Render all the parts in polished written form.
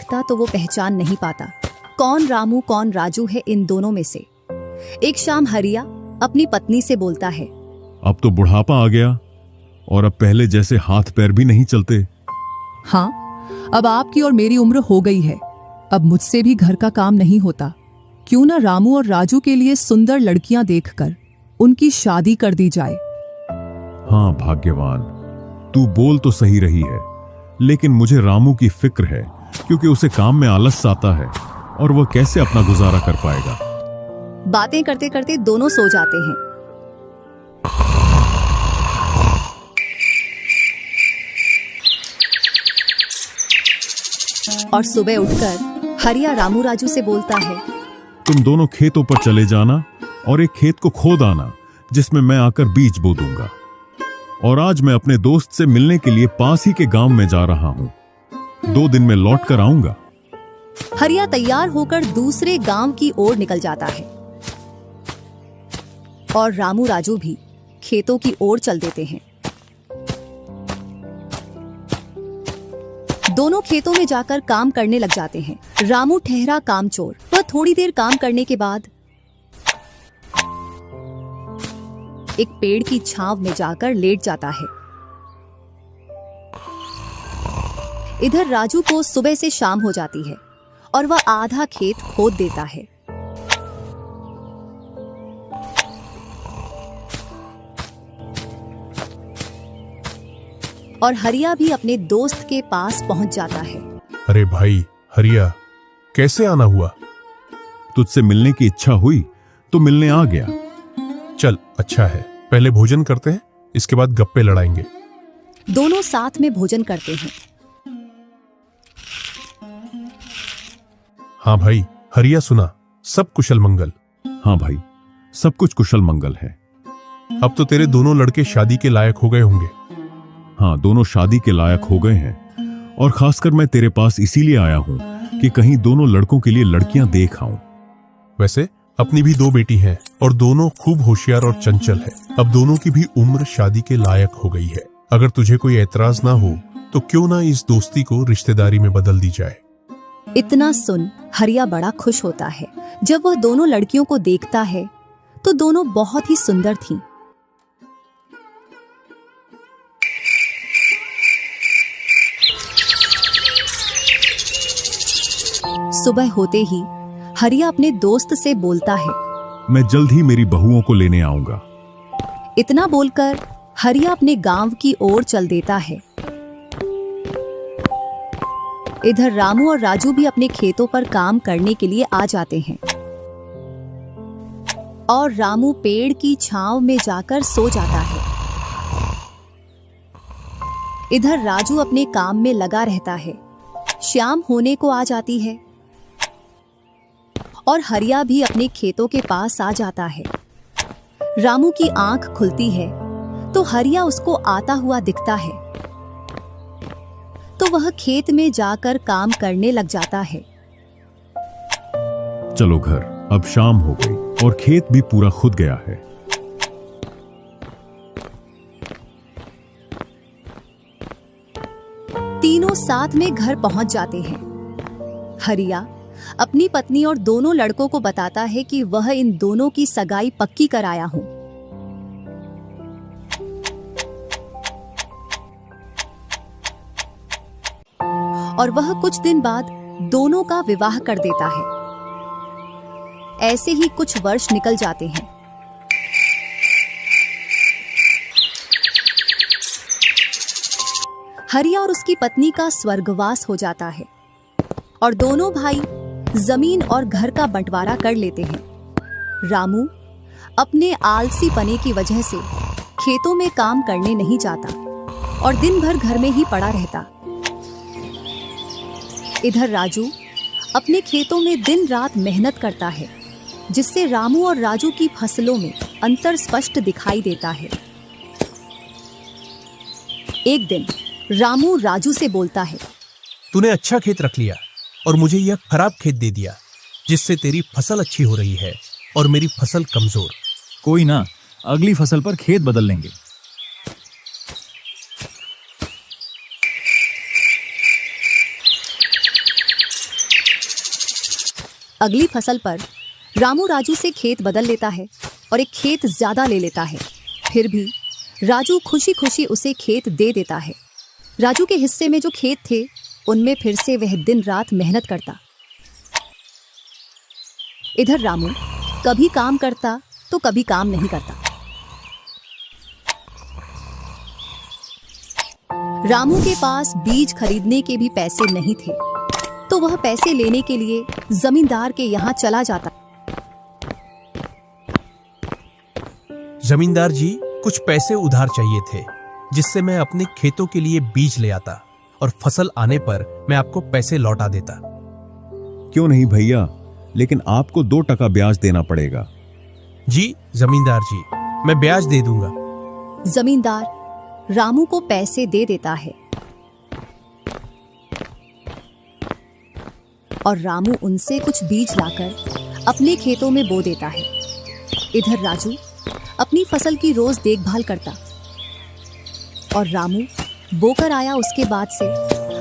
देखता तो वो पहचान नहीं पाता कौन रामू कौन राजू है इन दोनों में से। एक शाम हरिया अपनी पत्नी से बोलता है, अब तो बुढ़ापा आ गया और अब पहले जैसे हाथ पैर भी नहीं चलते। हाँ, अब आपकी और मेरी उम्र हो गई है, अब मुझसे भी घर का काम नहीं होता। क्यों ना रामू और राजू के लिए सुंदर लड़कियां देखकर उनकी शादी कर दी जाए। हाँ भाग्यवान, तू बोल तो सही रही है, लेकिन मुझे रामू की फिक्र है क्योंकि उसे काम में आलस आता है और वह कैसे अपना गुजारा कर पाएगा। बातें करते करते दोनों सो जाते हैं। और सुबह उठकर हरिया रामू राजू से बोलता है, तुम दोनों खेतों पर चले जाना और एक खेत को खोद आना जिसमें मैं आकर बीज बो दूंगा। और आज मैं अपने दोस्त से मिलने के लिए पास ही के गांव में जा रहा हूं, 2 दिन में लौट कर आऊंगा। हरिया तैयार होकर दूसरे गांव की ओर निकल जाता है और रामू राजू भी खेतों की ओर चल देते हैं। दोनों खेतों में जाकर काम करने लग जाते हैं। रामू ठहरा कामचोर, वह थोड़ी देर काम करने के बाद एक पेड़ की छांव में जाकर लेट जाता है। इधर राजू को सुबह से शाम हो जाती है और वह आधा खेत खोद देता है। और हरिया भी अपने दोस्त के पास पहुंच जाता है। अरे भाई हरिया, कैसे आना हुआ? तुझसे मिलने की इच्छा हुई तो मिलने आ गया। चल अच्छा है, पहले भोजन करते हैं, इसके बाद गप्पे लड़ाएंगे। दोनों साथ में भोजन करते हैं। हाँ भाई हरिया, सुना, सब कुशल मंगल? हाँ भाई, सब कुछ कुशल मंगल है। अब तो तेरे दोनों लड़के शादी के लायक हो गए होंगे। हाँ, दोनों शादी के लायक हो गए हैं और खासकर मैं तेरे पास इसीलिए आया हूं कि कहीं दोनों लड़कों के लिए लड़कियां देख आऊं। वैसे अपनी भी 2 बेटी हैं और दोनों खूब होशियार और चंचल है। अब दोनों की भी उम्र शादी के लायक हो गई है। अगर तुझे कोई ऐतराज ना हो तो क्यों ना इस दोस्ती को रिश्तेदारी में बदल दी जाए। इतना सुन हरिया बड़ा खुश होता है। जब वह दोनों लड़कियों को देखता है तो दोनों बहुत ही सुंदर थीं। सुबह होते ही हरिया अपने दोस्त से बोलता है, मैं जल्द ही मेरी बहुओं को लेने आऊंगा। इतना बोलकर हरिया अपने गांव की ओर चल देता है। इधर रामू और राजू भी अपने खेतों पर काम करने के लिए आ जाते हैं और रामू पेड़ की छांव में जाकर सो जाता है। इधर राजू अपने काम में लगा रहता है। शाम होने को आ जाती है और हरिया भी अपने खेतों के पास आ जाता है। रामू की आंख खुलती है तो हरिया उसको आता हुआ दिखता है, तो वह खेत में जाकर काम करने लग जाता है। चलो घर, अब शाम हो गई और खेत भी पूरा खुद गया है। तीनों साथ में घर पहुंच जाते हैं। हरिया अपनी पत्नी और दोनों लड़कों को बताता है कि वह इन दोनों की सगाई पक्की कराया हूं। और वह कुछ दिन बाद दोनों का विवाह कर देता है। ऐसे ही कुछ वर्ष निकल जाते हैं। हरिया और उसकी पत्नी का स्वर्गवास हो जाता है और दोनों भाई जमीन और घर का बंटवारा कर लेते हैं। रामू अपने आलसी पने की वजह से खेतों में काम करने नहीं जाता और दिन भर घर में ही पड़ा रहता। इधर राजू अपने खेतों में दिन रात मेहनत करता है, जिससे रामू और राजू की फसलों में अंतर स्पष्ट दिखाई देता है। एक दिन रामू राजू से बोलता है, तूने अच्छा खेत रख लिया और मुझे यह खराब खेत दे दिया, जिससे तेरी फसल अच्छी हो रही है और मेरी फसल कमजोर। कोई ना, अगली फसल पर खेत बदल लेंगे। अगली फसल पर रामू राजू से खेत बदल लेता है और एक खेत ज्यादा ले लेता है। फिर भी राजू खुशी खुशी उसे खेत दे देता है। राजू के हिस्से में जो खेत थे उनमें फिर से वह दिन रात मेहनत करता। इधर रामू कभी काम करता तो कभी काम नहीं करता। रामू के पास बीज खरीदने के भी पैसे नहीं थे, तो वह पैसे लेने के लिए जमींदार के यहाँ चला जाता। जमींदार जी, कुछ पैसे उधार चाहिए थे, जिससे मैं अपने खेतों के लिए बीज ले आता और फसल आने पर मैं आपको पैसे लौटा देता। क्यों नहीं भैया, लेकिन आपको 2% ब्याज देना पड़ेगा। जी जमींदार जी, मैं ब्याज दे दूंगा। जमींदार रामू को पैसे दे देता है और रामू उनसे कुछ बीज लाकर अपने खेतों में बो देता है। इधर राजू अपनी फसल की रोज देखभाल करता और रामू बोकर आया उसके बाद से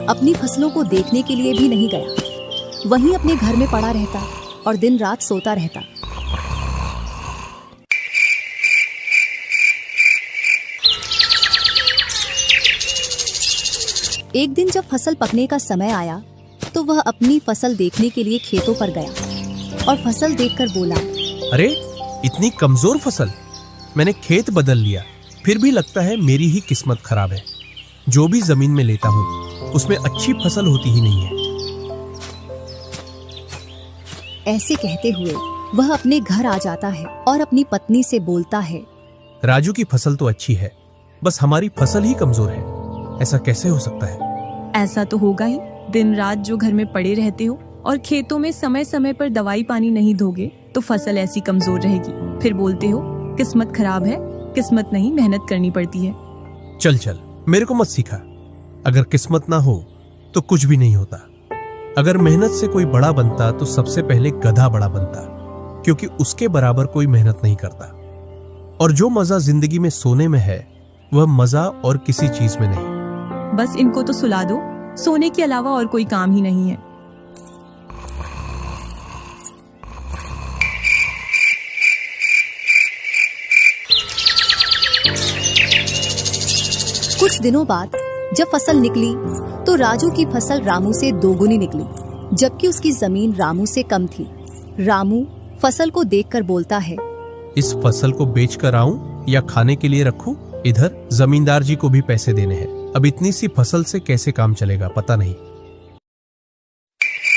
अपनी फसलों को देखने के लिए भी नहीं गया। वहीं अपने घर में पड़ा रहता और दिन रात सोता रहता। एक दिन जब फसल पकने का समय आया तो वह अपनी फसल देखने के लिए खेतों पर गया और फसल देखकर बोला, अरे इतनी कमजोर फसल! मैंने खेत बदल लिया, फिर भी लगता है मेरी ही किस्मत खराब है। जो भी जमीन में लेता हूँ उसमें अच्छी फसल होती ही नहीं है। ऐसे कहते हुए वह अपने घर आ जाता है और अपनी पत्नी से बोलता है, राजू की फसल तो अच्छी है, बस हमारी फसल ही कमजोर है। ऐसा कैसे हो सकता है? ऐसा तो होगा ही। दिन रात जो घर में पड़े रहते हो और खेतों में समय समय पर दवाई पानी नहीं दोगे तो फसल ऐसी कमजोर रहेगी। फिर बोलते हो किस्मत खराब है। किस्मत नहीं, मेहनत करनी पड़ती है। चल चल, मेरे को मत सिखा। अगर किस्मत ना हो तो कुछ भी नहीं होता। अगर मेहनत से कोई बड़ा बनता तो सबसे पहले गधा बड़ा बनता, क्योंकि उसके बराबर कोई मेहनत नहीं करता। और जो मजा जिंदगी में सोने में है वह मजा और किसी चीज में नहीं। बस इनको तो सुला दो, सोने के अलावा और कोई काम ही नहीं है। कुछ दिनों बाद जब फसल निकली तो राजू की फसल रामू से दोगुनी निकली, जबकि उसकी जमीन रामू से कम थी। रामू फसल को देखकर बोलता है, इस फसल को बेच कर आऊं या खाने के लिए रखूं? इधर जमींदार जी को भी पैसे देने हैं। अब इतनी सी फसल से कैसे काम चलेगा पता नहीं।